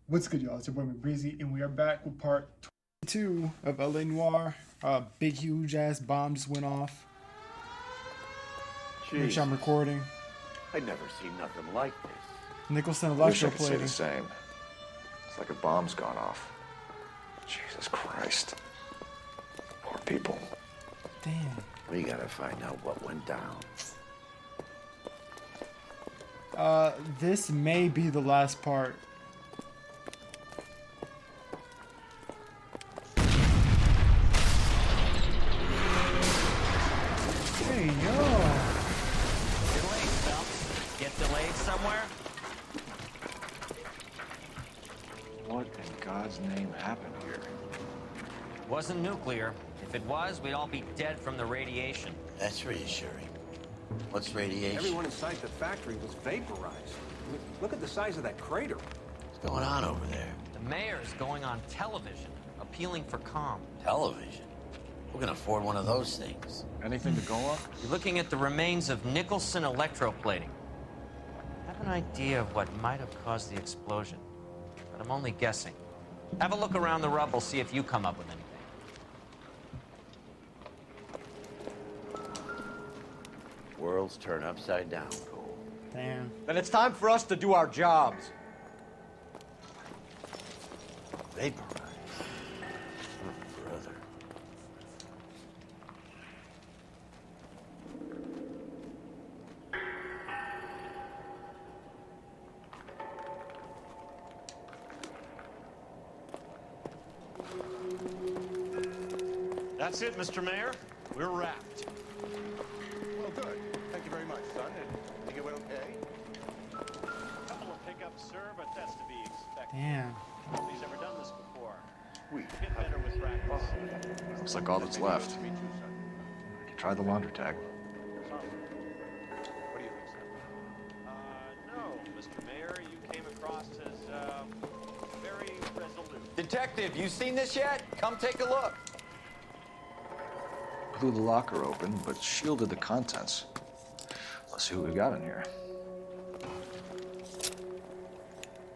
What's good, y'all? It's your boy Breezy, and we are back with part 22 of LA Noire. Big, huge ass bomb just went off. Make sure I'm recording. I'd never seen nothing like this. Nicholson I wish I could say electroplating. the same. It's like a bomb's gone off. Jesus Christ. Poor people. Damn. We gotta find out what went down. This may be the last part. Hey, yo. Delayed, Phelps. Get delayed somewhere? What in God's name happened here? Wasn't nuclear. If it was, we'd all be dead from the radiation. That's reassuring. What's radiation? Everyone inside the factory was vaporized. I mean, look at the size of that crater. What's going on over there? The mayor's going on television, appealing for calm. Television. Who can afford one of those things? Anything to go on? You're looking at the remains of Nicholson electroplating. I have an idea of what might have caused the explosion, but I'm only guessing. Have a look around the rubble, see if you come up with anything. Worlds turn upside down, Cole. Damn. Then it's time for us to do our jobs. Vaporized. Brother. That's it, Mr. Mayor. We're wrapped. Well, good. Thank you very much, son. And think it went okay? Couple of pickups, sir, but that's to be expected. Damn. Nobody's ever done this before. We Get better with practice. Looks like all that's left. Me too, son. I can try the laundry tag. Some. What do you think, sir? No, Mr. Mayor. You came across as, very resolute. Detective, you seen this yet? Come take a look. Blew the locker open, but shielded the contents. Let's see what we got in here.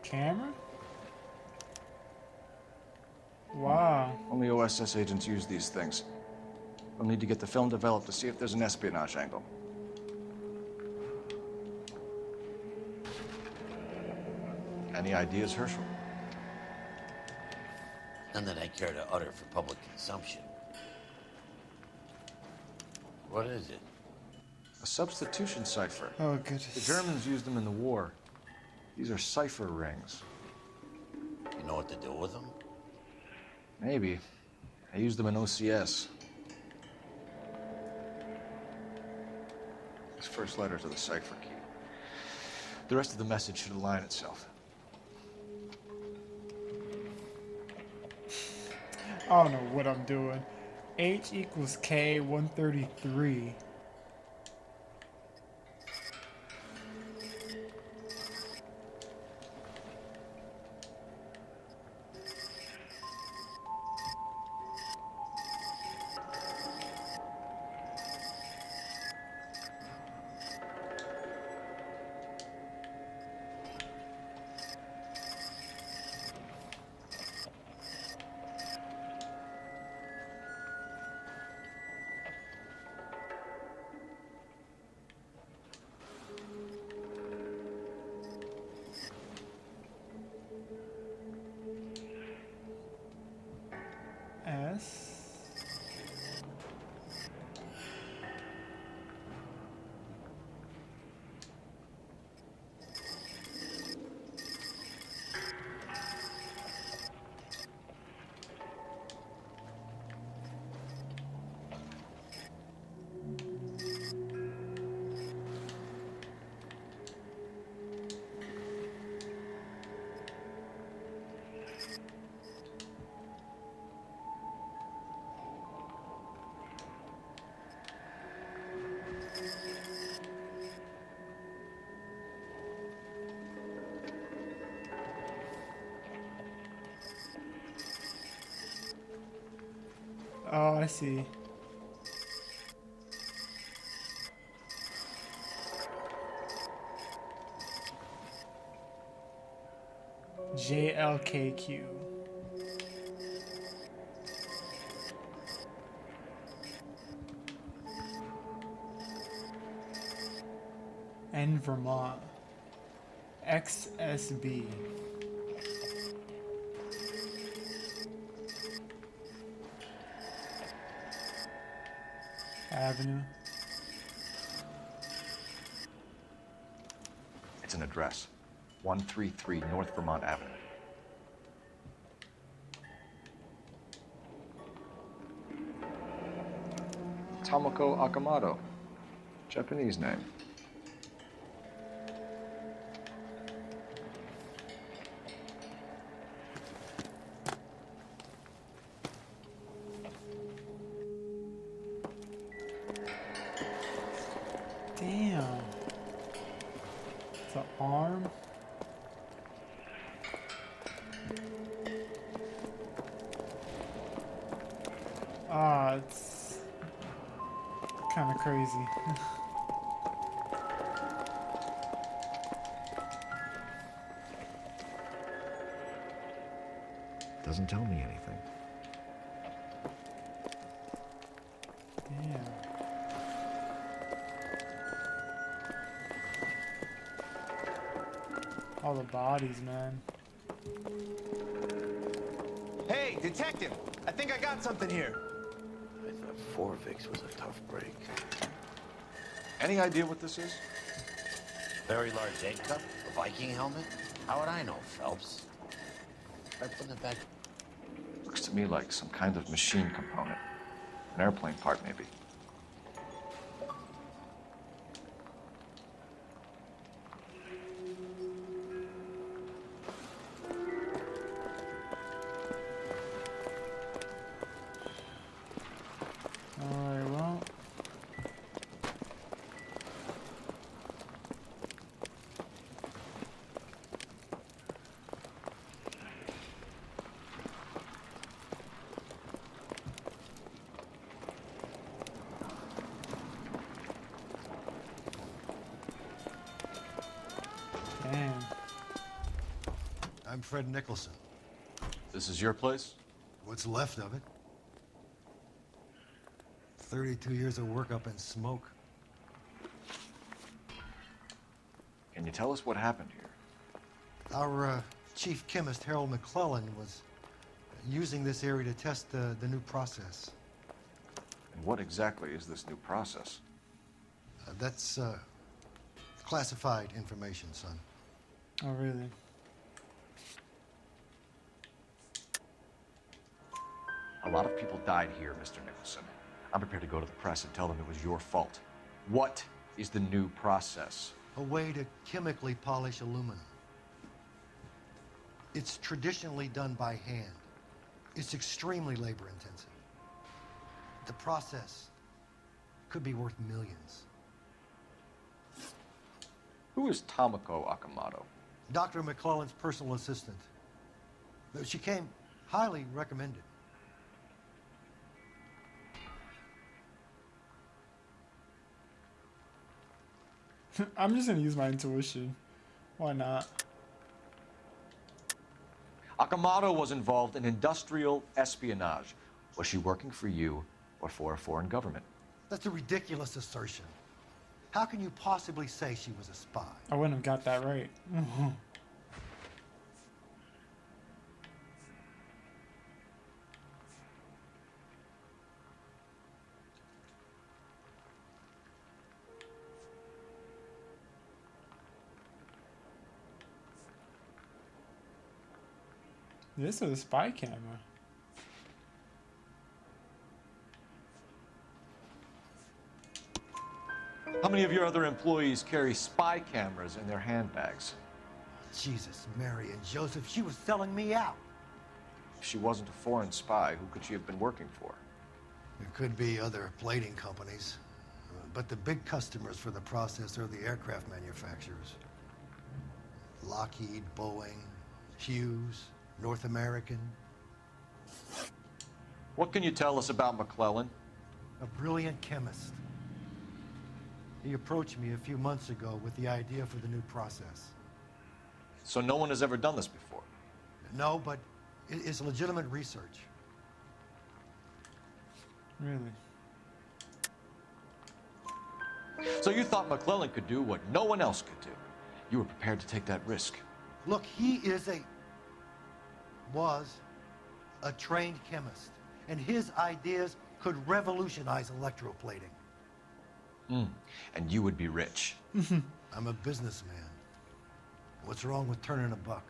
Camera? Wow. Only OSS agents use these things. We'll need to get the film developed to see if there's an espionage angle. Any ideas, Herschel? None that I care to utter for public consumption. What is it? A substitution cipher. Oh, goodness. The Germans used them in the war. These are cipher rings. You know what to do with them? Maybe. I used them in OCS. This first letter to the cipher key. The rest of the message should align itself. I don't know what I'm doing. H equals K 133. S. Oh, I see. JLKQ. And Vermont. XSB. Avenue. It's an address. 133 North Vermont Avenue. Tomoko Akamoto. Japanese name. Damn. It's an arm. Ah, it's kind of crazy. Doesn't tell me anything. Damn. All the bodies, man. Hey, detective! I think I got something here. I thought Forvix was a tough break. Any idea what this is? Very large egg cup? A Viking helmet? How would I know, Phelps? Try putting it back. Looks to me like some kind of machine component. An airplane part, maybe. Alright, well. Damn. I'm Fred Nicholson. This is your place? What's left of it? 32 years of work up in smoke. Can you tell us what happened here? Our chief chemist, Harold McClellan, was using this area to test the new process. And what exactly is this new process? That's classified information, son. Oh, really? A lot of people died here, Mr. Nicholson. I'm prepared to go to the press and tell them it was your fault. What is the new process? A way to chemically polish aluminum. It's traditionally done by hand. It's extremely labor intensive. The process could be worth millions. Who is Tomoko Akamoto? Dr. McClellan's personal assistant. She came highly recommended. I'm just gonna use my intuition. Why not? Akamoto was involved in industrial espionage. Was she working for you or for a foreign government? That's a ridiculous assertion. How can you possibly say she was a spy? I wouldn't have got that right. This is a spy camera. How many of your other employees carry spy cameras in their handbags? Jesus, Mary and Joseph, she was selling me out. If she wasn't a foreign spy, who could she have been working for? There could be other plating companies, but the big customers for the process are the aircraft manufacturers. Lockheed, Boeing, Hughes, North American. What can you tell us about McClellan? A brilliant chemist. He approached me a few months ago with the idea for the new process. So no one has ever done this before? No, but it's legitimate research. Really? So you thought McClellan could do what no one else could do. You were prepared to take that risk. Look, was a trained chemist, and his ideas could revolutionize electroplating. And you would be rich. I'm a businessman. What's wrong with turning a buck?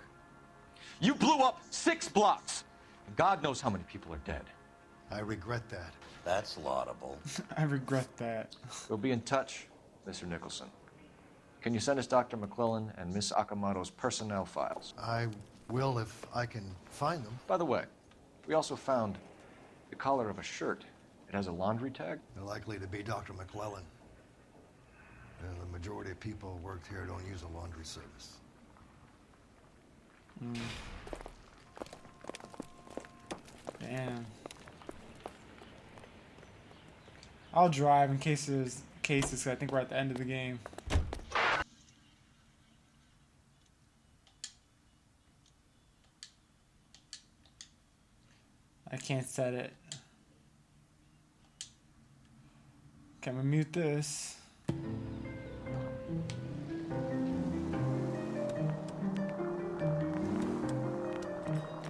You blew up 6 blocks. And God knows how many people are dead. I regret that. That's laudable. I regret that. We'll be in touch, Mr. Nicholson. Can you send us Dr. McClellan and Miss Akamoto's personnel files? I will if I can find them. By the way, we also found the collar of a shirt. It has a laundry tag. They're likely to be Dr. McClellan. The majority of people who worked here don't use a laundry service. Damn. I'll drive in case there's cases, 'cause I think we're at the end of the game. I can't set it. Okay, I'm gonna mute this.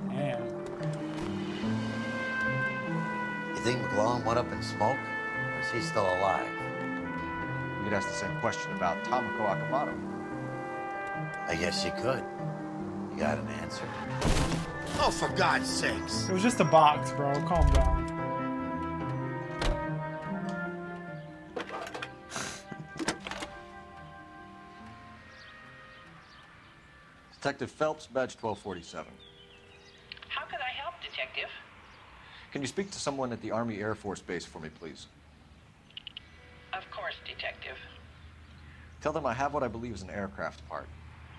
Damn. You think McClellan went up in smoke? Or is he still alive? You could ask the same question about Tomoko Akamoto. I guess you could. You got an answer? Oh, for God's sakes. It was just a box, bro. Calm down. Detective Phelps, badge 1247. How could I help, Detective? Can you speak to someone at the Army Air Force Base for me, please? Of course, Detective. Tell them I have what I believe is an aircraft part.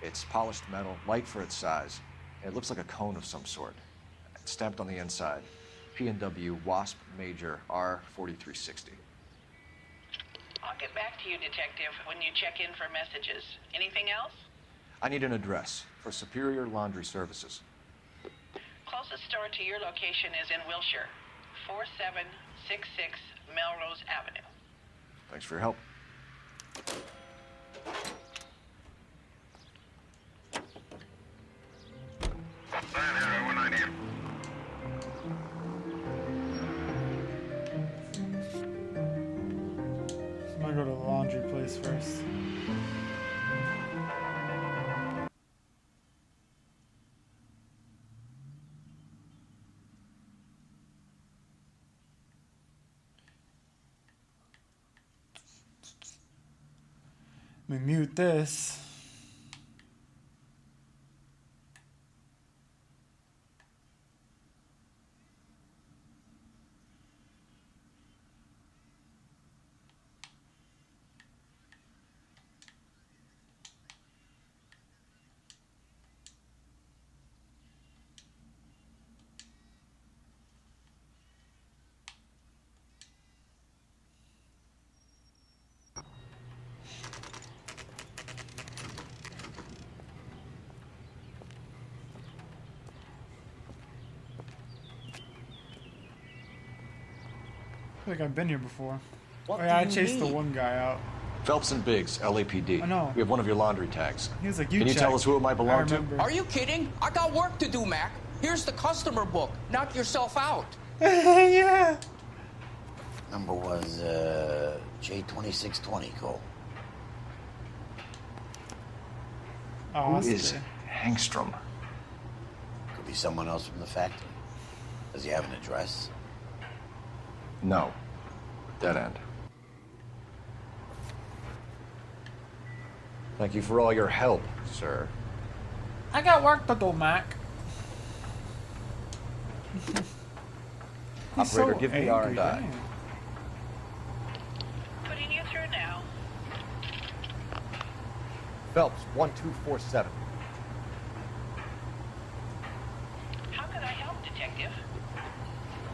It's polished metal, light for its size. It looks like a cone of some sort. It's stamped on the inside. P&W Wasp Major R4360. I'll get back to you, Detective, when you check in for messages. Anything else? I need an address for Superior Laundry Services. Closest store to your location is in Wilshire, 4766 Melrose Avenue. Thanks for your help. I'm gonna go to the laundry place first. Let me mute this. I feel like I've been here before. What Oh yeah, I do you chased the need? one guy out. Phelps and Biggs, LAPD. I know. We have one of your laundry tags. He was like, Can you tell us who it might belong to? Are you kidding? I got work to do, Mac. Here's the customer book. Knock yourself out. Yeah. Number was J2620, Cole. Oh, Who is Hangstrom? Could be someone else from the factory. Does he have an address? No. Dead end. Thank you for all your help, sir. I got work to do, Mac. He's Operator, so give me angry, R&I. damn. Putting you through now. Phelps, 1247. How could I help, Detective?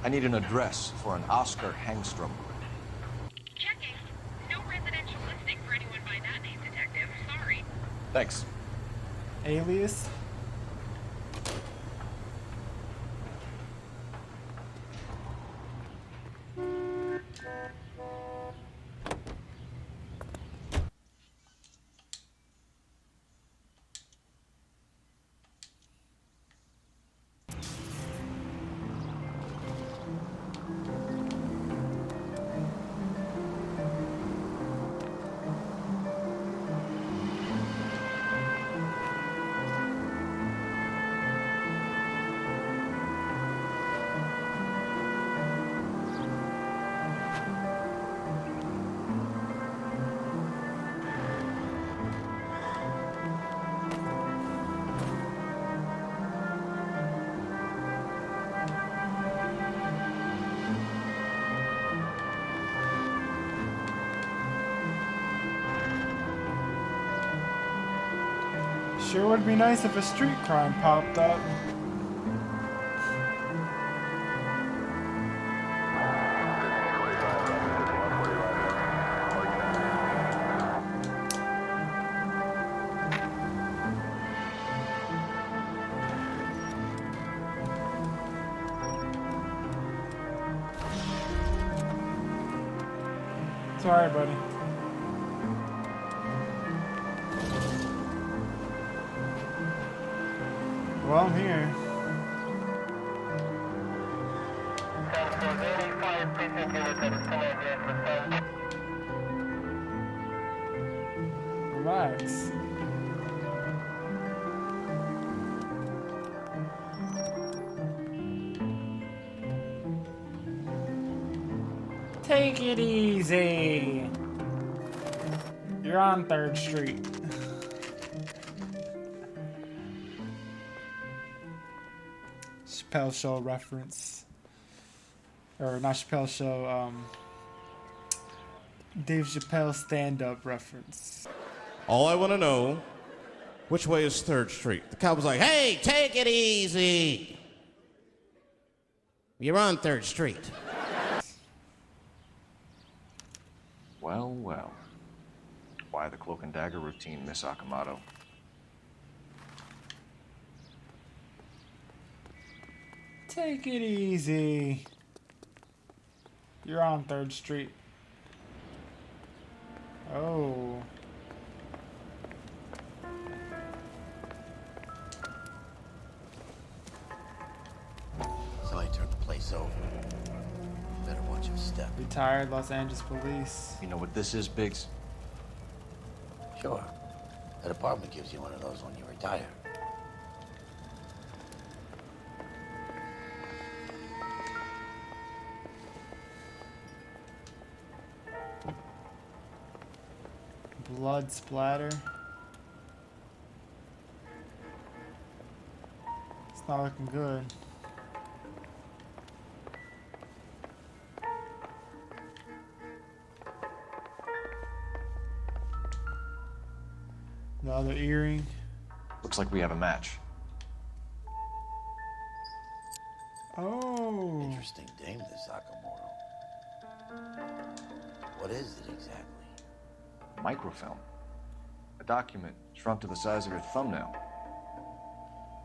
I need an address for an Oscar Hangstrom. Checking. No residential listing for anyone by that name, Detective. Sorry. Thanks. Alias. Sure would be nice if a street crime popped up. Sorry, buddy. Well, I'm here. Relax. Take it easy. You're on 3rd Street. Chappelle Show reference. Or not Chappelle Show, Dave Chappelle stand-up reference. All I want to know, which way is 3rd Street? The cop was like, hey, take it easy. You're on 3rd Street. Well, well. Why the cloak and dagger routine, Miss Akamoto? Take it easy. You're on 3rd Street. Oh. So I turned the place over. Better watch your step. Retired Los Angeles police. You know what this is, Biggs? Sure. The department gives you one of those when you retire. Blood splatter. It's not looking good. The other earring. Looks like we have a match. Oh. Interesting dame, this Sakamoto. What is it exactly? Microfilm. A document shrunk to the size of your thumbnail.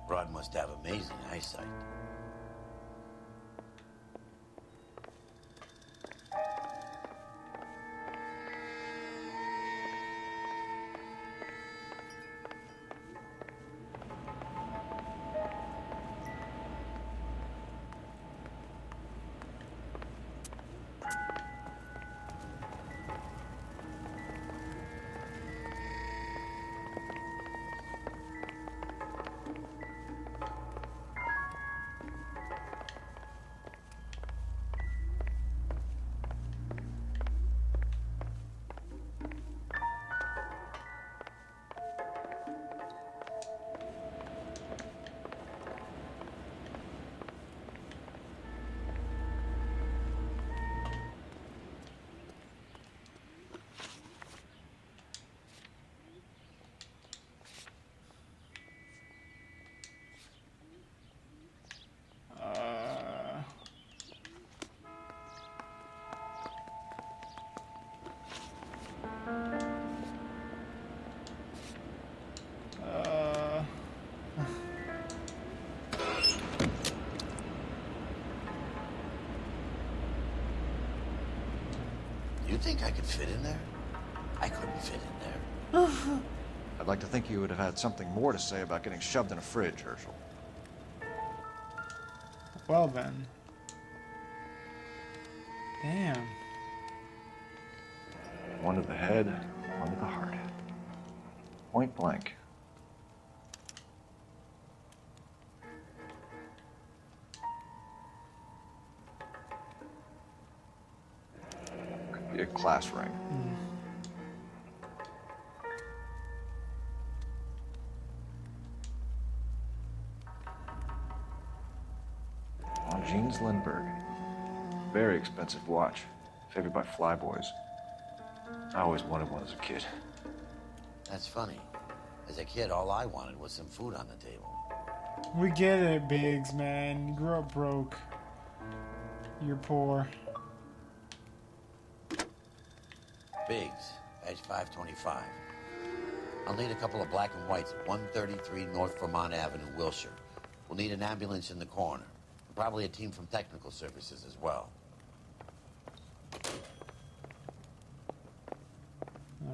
Broad must have amazing eyesight. You think I could fit in there? I couldn't fit in there. I'd like to think you would have had something more to say about getting shoved in a fridge, Herschel. Well then. Damn. One to the head, one to the heart. Point blank. Could be a class ring. On Jeans Lindbergh. Very expensive watch. Favored by flyboys. I always wanted one as a kid. That's funny. As a kid, all I wanted was some food on the table. We get it, Biggs, man. You grew up broke. You're poor. Biggs, badge 525. I'll need a couple of black and whites at 133 North Vermont Avenue, Wilshire. We'll need an ambulance in the corner. And probably a team from technical services as well.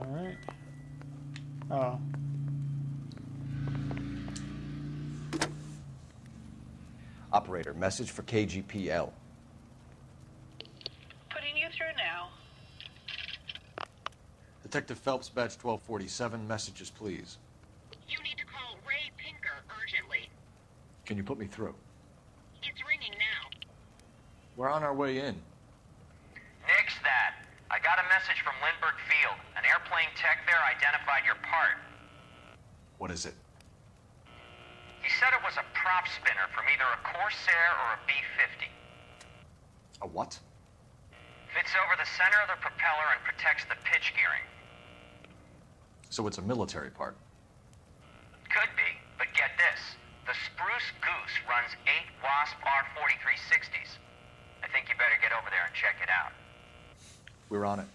Alright. Oh. Operator, message for KGPL. Putting you through now. Detective Phelps, badge 1247, messages, please. You need to call Ray Pinker urgently. Can you put me through? It's ringing now. We're on our way in. Nix that. I got a message from Lindbergh Field. An airplane tech there identified your part. What is it? He said it was a prop spinner from either a Corsair or a B-50. A what? Fits over the center of the propeller and protects the pitch gearing. So it's a military part. Could be, but get this. The Spruce Goose runs 8 Wasp R-4360s. I think you better get over there and check it out. We're on it.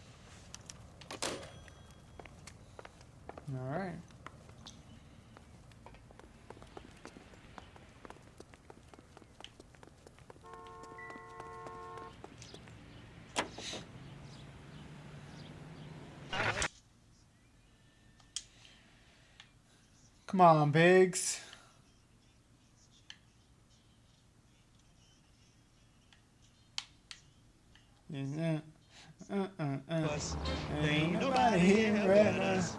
Alright. Come on, Biggs. Ain't nobody here but us.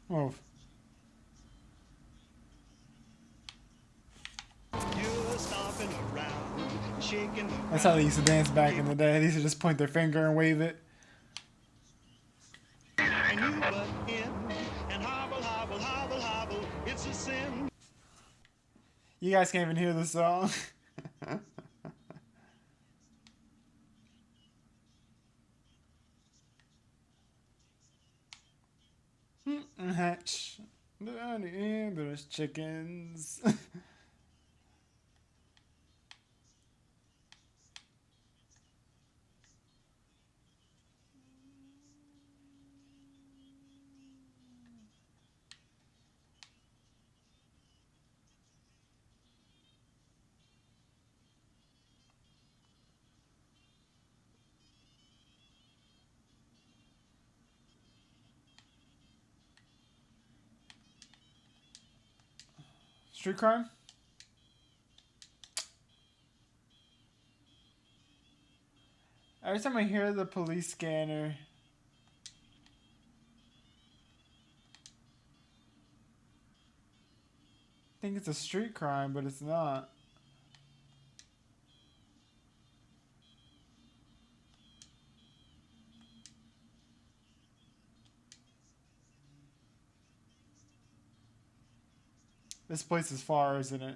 Move. That's how they used to dance back in the day. They used to just point their finger and wave it. You guys can't even hear the song. Hatch. There's chickens. Street crime? Every time I hear the police scanner, I think it's a street crime, but it's not. This place is far, isn't it?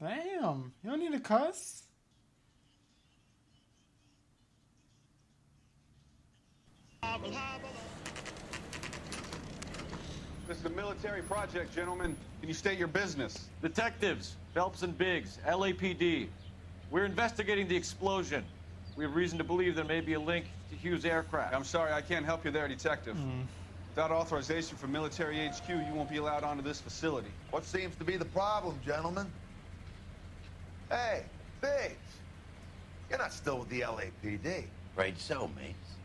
Damn, you don't need to cuss? This is a military project, gentlemen. Can you state your business? Detectives, Phelps and Biggs, LAPD. We're investigating the explosion. We have reason to believe there may be a link to Hughes' aircraft. I'm sorry, I can't help you there, Detective. Without authorization from military HQ, you won't be allowed onto this facility. What seems to be the problem, gentlemen? Hey, Biggs. You're not still with the LAPD. Afraid so, mates.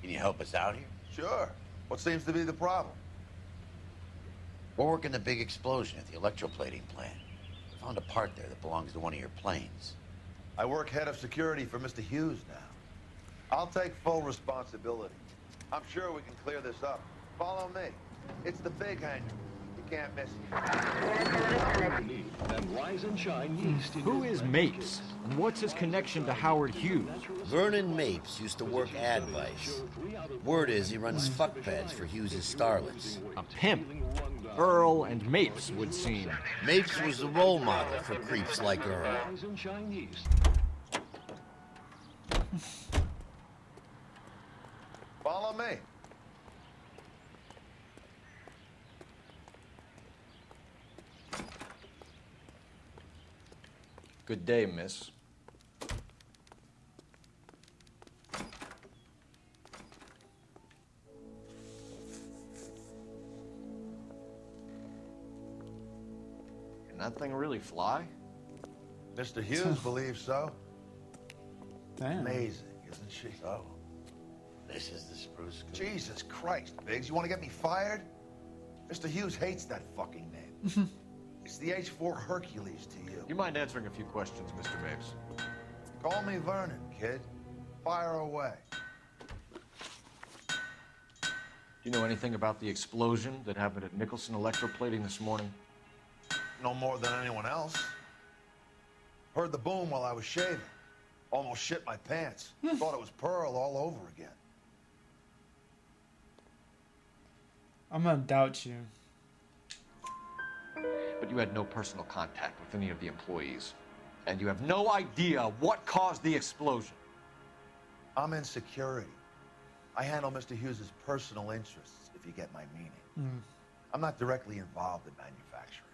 Can you help us out here? Sure. What seems to be the problem? We're working the big explosion at the electroplating plant. We found a part there that belongs to one of your planes. I work head of security for Mr. Hughes now. I'll take full responsibility. I'm sure we can clear this up. Follow me. It's the big hangar. You can't miss. Who is Mapes? And what's his connection to Howard Hughes? Vernon Mapes used to work Advice. Word is he runs fuck pads for Hughes' starlets. A pimp. Earl and Mapes would seem. Mapes was the role model for creeps like Earl. Follow me. Good day, miss. Can that thing really fly? Mr. Hughes believes so. Damn. Amazing, isn't she? So, this is the spruce goose. Jesus Christ, Biggs, you want to get me fired? Mr. Hughes hates that fucking name. It's the H-4 Hercules to you. You mind answering a few questions, Mr. Mapes? Call me Vernon, kid. Fire away. Do you know anything about the explosion that happened at Nicholson Electroplating this morning? No more than anyone else. Heard the boom while I was shaving. Almost shit my pants. Thought it was Pearl all over again. I'm gonna doubt you. But you had no personal contact with any of the employees. And you have no idea what caused the explosion. I'm in security. I handle Mr. Hughes' personal interests, if you get my meaning. I'm not directly involved in manufacturing.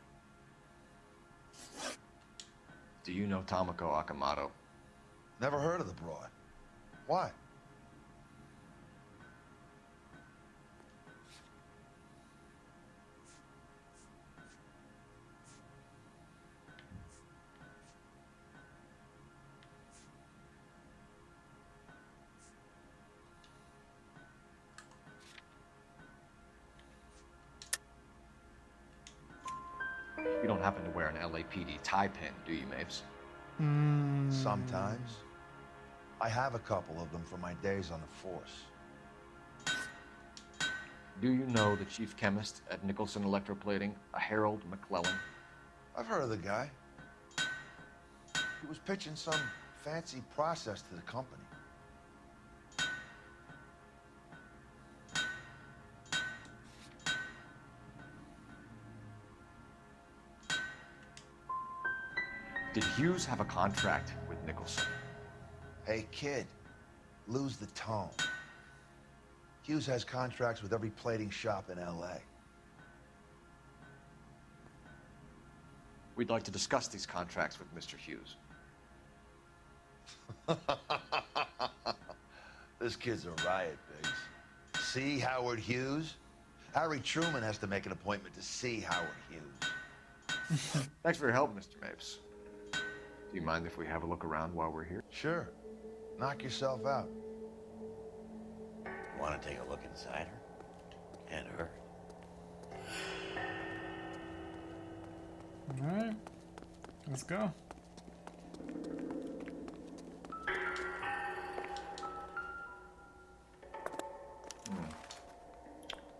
Do you know Tomoko Akamoto? Never heard of the broad. Why? You don't happen to wear an LAPD tie pin, do you, Mapes? Sometimes. I have a couple of them from my days on the force. Do you know the chief chemist at Nicholson Electroplating, a Harold McClellan? I've heard of the guy. He was pitching some fancy process to the company. Did Hughes have a contract with Nicholson? Hey, kid, lose the tone. Hughes has contracts with every plating shop in L.A. We'd like to discuss these contracts with Mr. Hughes. This kid's a riot, Biggs. See Howard Hughes? Harry Truman has to make an appointment to see Howard Hughes. Thanks for your help, Mr. Mapes. Do you mind if we have a look around while we're here? Sure. Knock yourself out. You want to take a look inside her? Can't hurt. Alright. Let's go.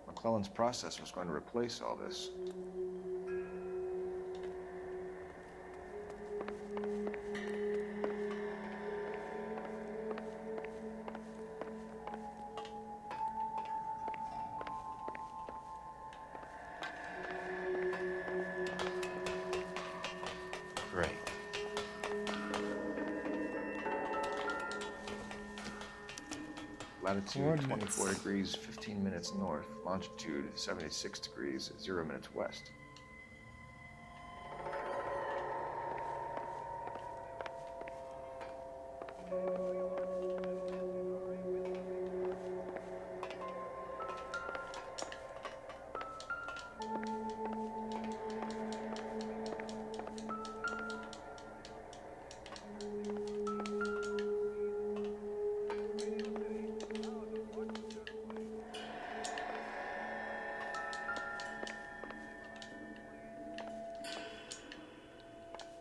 McClellan's process was going to replace all this. Great. Latitude 24 degrees, 15 minutes north. Longitude 76 degrees, 0 minutes west.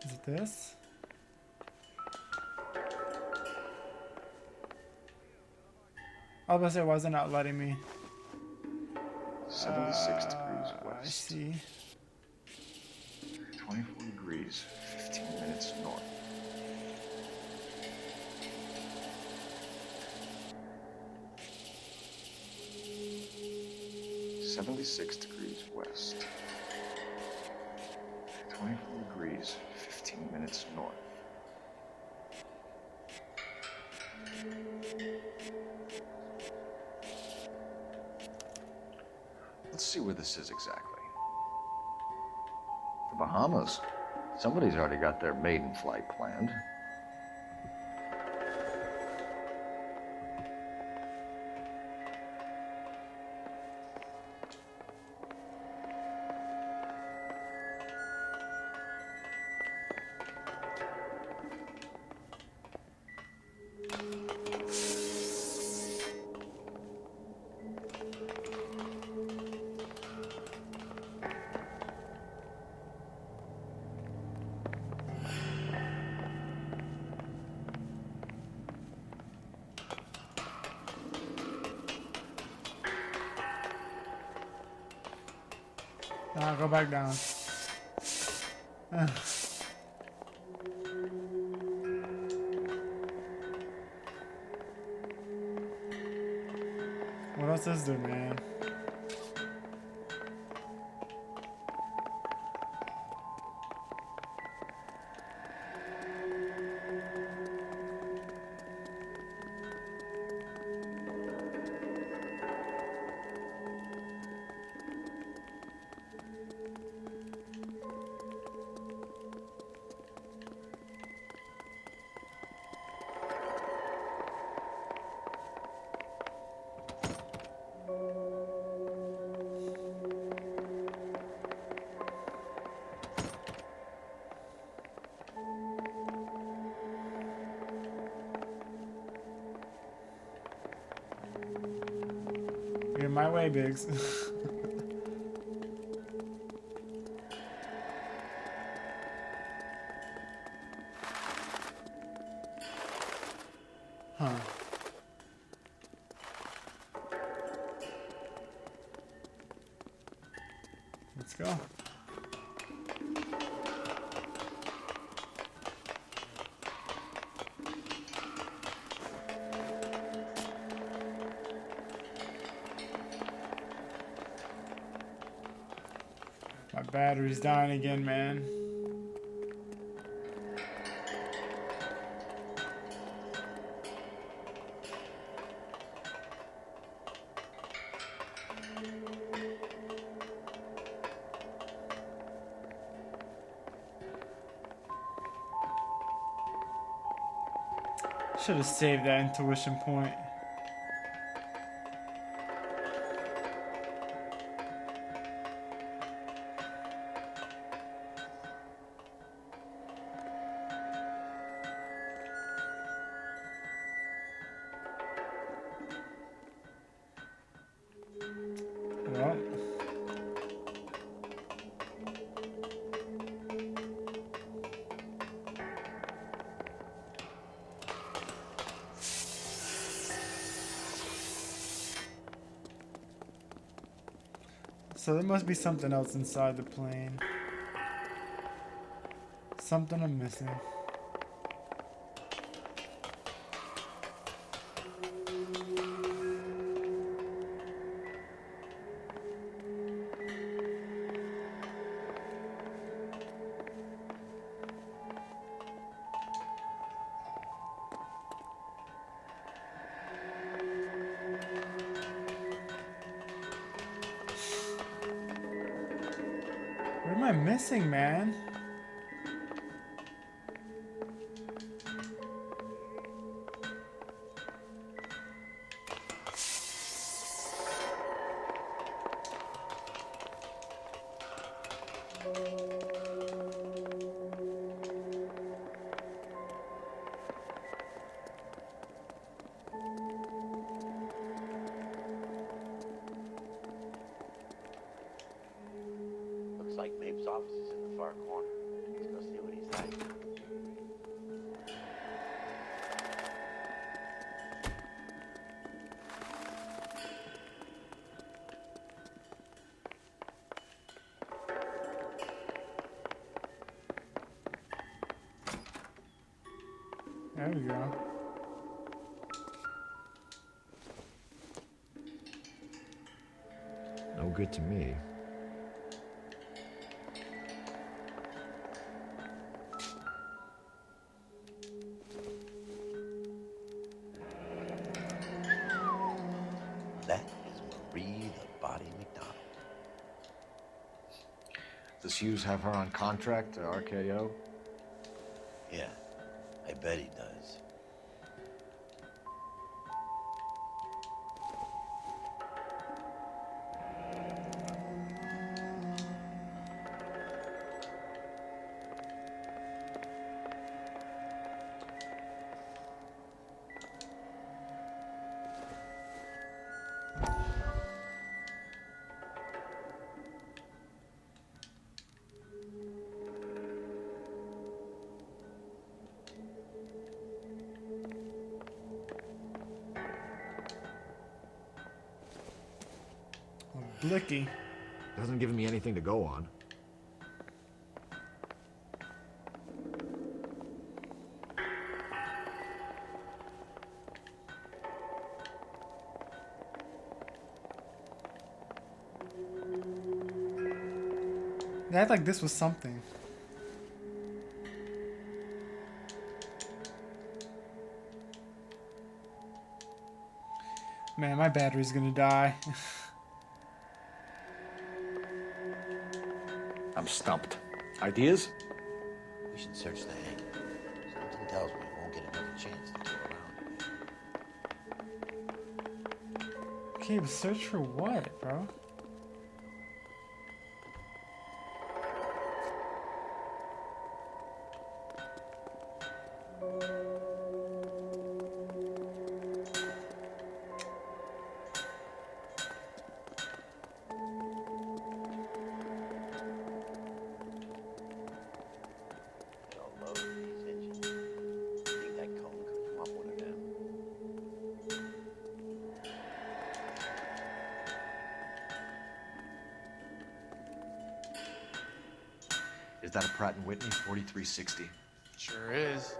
Is it this? I was about to say, why is it not letting me? 76 degrees west. I see. 24 degrees, 15 minutes north. .76 degrees west. 24 degrees, 15 minutes north. Let's see where this is exactly. The Bahamas. Somebody's already got their maiden flight planned. Go back down. What else is there, man? You're my way, Biggs. Huh. Let's go. My battery's dying again, man. Should have saved that intuition point. Well. So there must be something else inside the plane. Something I'm missing. What am I missing, man? Looks like Mabe's office is in the far corner. Let's go see what he's like. There we go. No good to me. That is Marie the Body McDonald. Does Hughes have her on contract to RKO? Yeah, I bet he does. Blicky. Doesn't give me anything to go on. They act like this was something. Man, my battery's gonna die. I'm stumped. Ideas? We should search the hangar. Something tells me we won't get another chance to go around. Okay, but search for what, bro? Is that a Pratt & Whitney 4360? Sure is.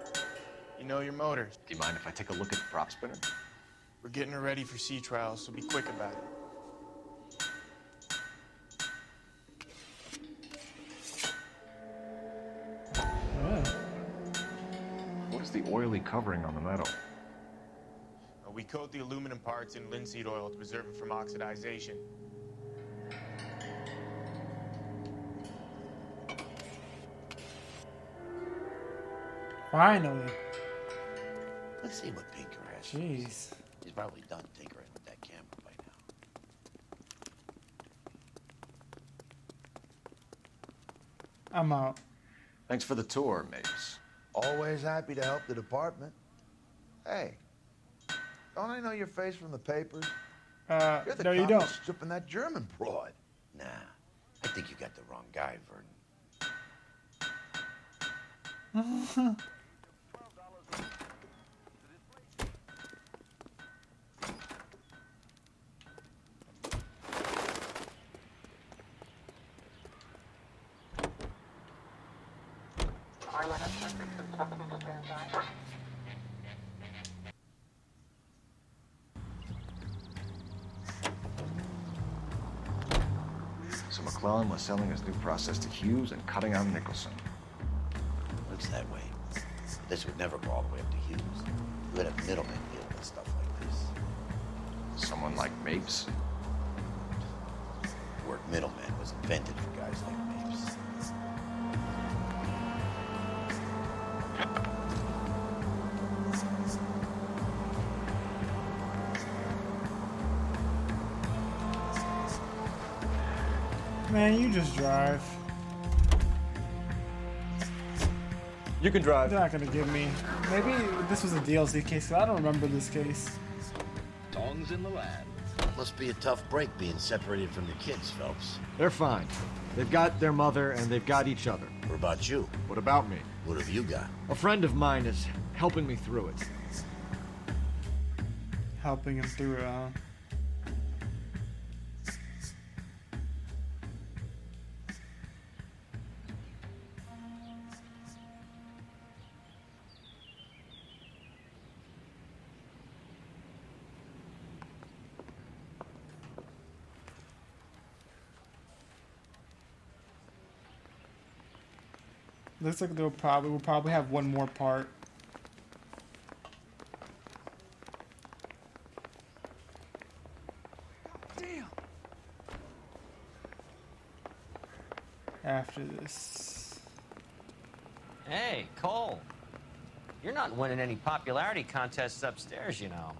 You know your motors. Do you mind if I take a look at the prop spinner? We're getting her ready for sea trials, so be quick about it. What is the oily covering on the metal? We coat the aluminum parts in linseed oil to preserve it from oxidization. Finally. Let's see what Pinker has. Jeez. He's probably done tinkering with that camera by now. I'm out. Thanks for the tour, Mapes. Always happy to help the department. Hey, don't I know your face from the papers? You're the no, you cop don't. that's stripping that German broad. Nah, I think you got the wrong guy, Vernon. So McClellan was selling his new process to Hughes and cutting out Nicholson. Looks that way. This would never go all the way up to Hughes. You would have middlemen deal with stuff like this. Someone like Mapes? The word middleman was invented for guys like Mapes. Man, you just drive. You can drive. They're not gonna give me. Maybe this was a DLC case, 'cause I don't remember this case. Tongs in the lab. Must be a tough break being separated from your kids, Phelps. They're fine. They've got their mother and they've got each other. What about you? What about me? What have you got? A friend of mine is helping me through it. Helping him through it, huh? Looks like we'll probably have one more part. Damn. After this. Hey, Cole. You're not winning any popularity contests upstairs, you know.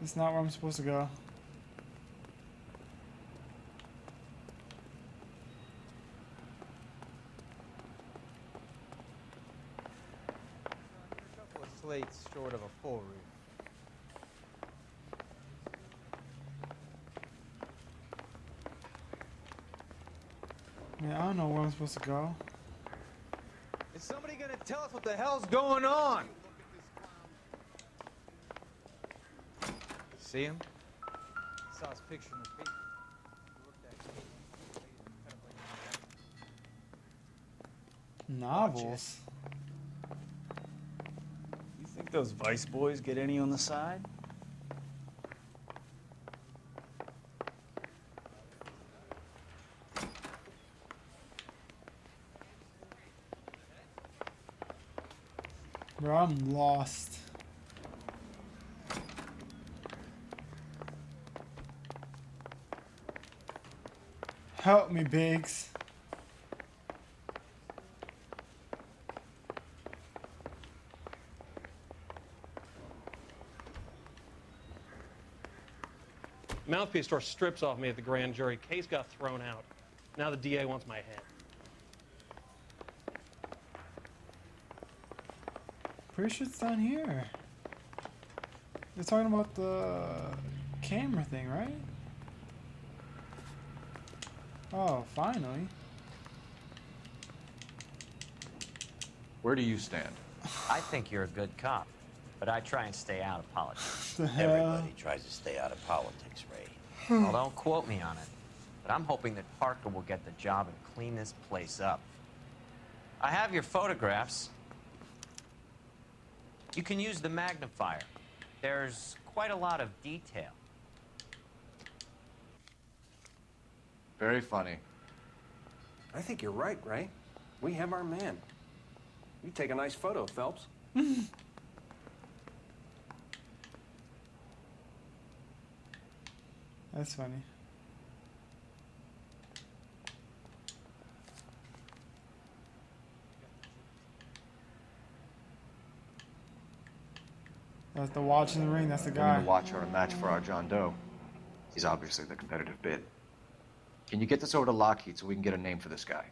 It's not where I'm supposed to go. A couple of slates short of a full roof. Man, I don't know where I'm supposed to go. Is somebody gonna tell us what the hell's going on? See him? Saw his picture in the paper. He looked at Kate. Kind of like Novels. You think those Vice boys get any on the side? Bro, I'm lost. Help me, Biggs. Mouthpiece tore strips off me at the grand jury. Case got thrown out. Now the DA wants my head. Pretty sure it's down here. They're talking about the camera thing, right? Oh, finally. Where do you stand? I think you're a good cop, but I try and stay out of politics. The hell? Everybody tries to stay out of politics, Ray. Well, don't quote me on it, but I'm hoping that Parker will get the job and clean this place up. I have your photographs. You can use the magnifier. There's quite a lot of detail. Very funny. I think you're right, Ray. We have our man. You take a nice photo, Phelps. That's funny. That's the watch in the ring. That's the We guy. need to watch our match for our John Doe. He's obviously the competitive bid. Can you get this over to Lockheed so we can get a name for this guy?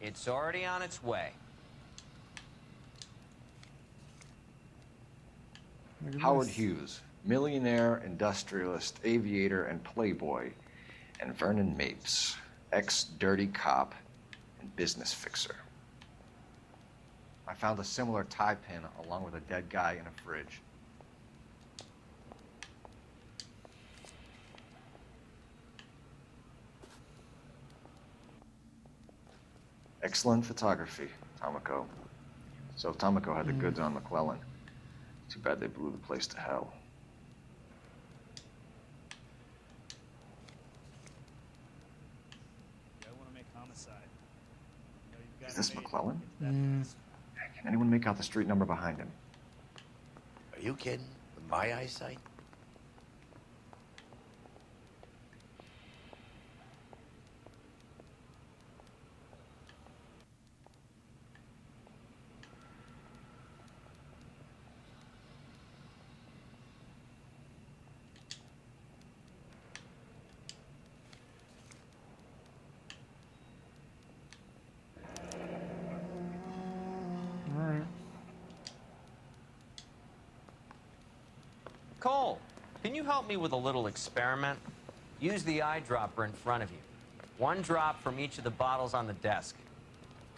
It's already on its way. Howard Hughes, millionaire, industrialist, aviator, and playboy, and Vernon Mapes, ex-dirty cop and business fixer. I found a similar tie pin along with a dead guy in a fridge. Excellent photography, Tomoko. So Tomoko had the goods on McClellan. Too bad they blew the place to hell. I want to make homicide. You know, you've got Is this to make- McClellan? Mm. Can anyone make out the street number behind him? Are you kidding? With my eyesight? Alright. Cole, can you help me with a little experiment? Use the eyedropper in front of you. One drop from each of the bottles on the desk.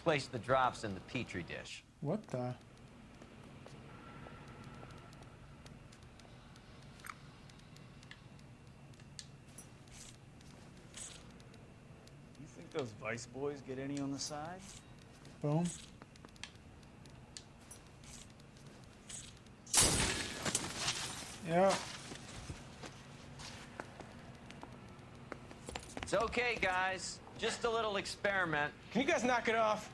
Place the drops in the Petri dish. What the? You think those Vice boys get any on the side? Boom. Yeah. It's okay, guys. Just a little experiment. Can you guys knock it off?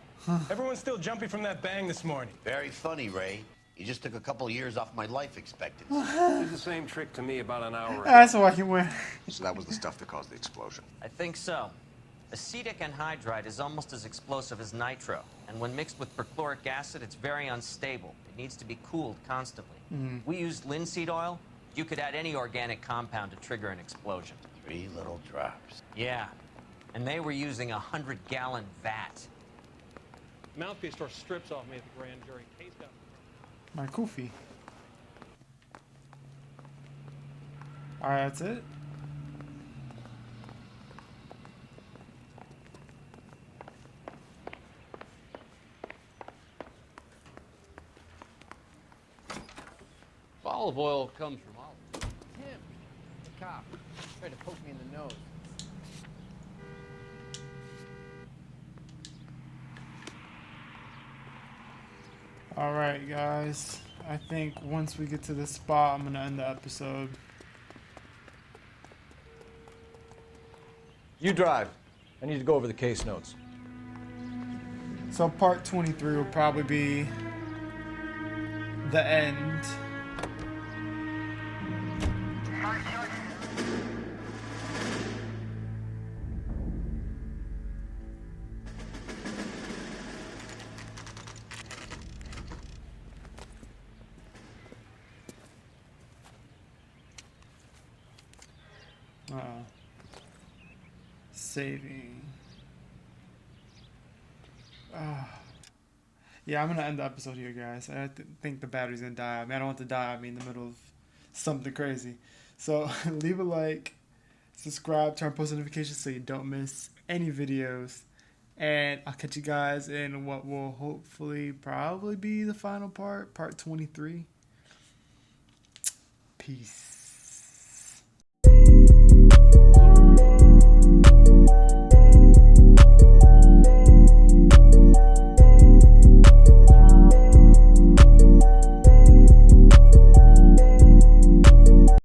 Everyone's still jumping from that bang this morning. Very funny, Ray. You just took a couple of years off my life expectancy. Did the same trick to me about an hour ago. That's why he went. So that was the stuff that caused the explosion. I think so. Acetic anhydride is almost as explosive as nitro, and when mixed with perchloric acid, it's very unstable. It needs to be cooled constantly. We used linseed oil. You could add any organic compound to trigger an explosion. 3 little drops. Yeah, and they were using a 100-gallon vat. Mouthpiece store strips off me at the grand jury. Case got My Kofi. Alright, that's it. Olive oil comes from olive. Tim, the cop, tried to poke me in the nose. Alright, guys. I think once we get to this spot, I'm going to end the episode. You drive. I need to go over the case notes. So part 23 will probably be the end. Saving. Yeah, I'm gonna end the episode here, guys. I think the battery's gonna die. I mean, I don't want to die on me in the middle of something crazy. So leave a like, subscribe, turn on post notifications so you don't miss any videos. And I'll catch you guys in what will hopefully probably be the final part, part 23. Peace.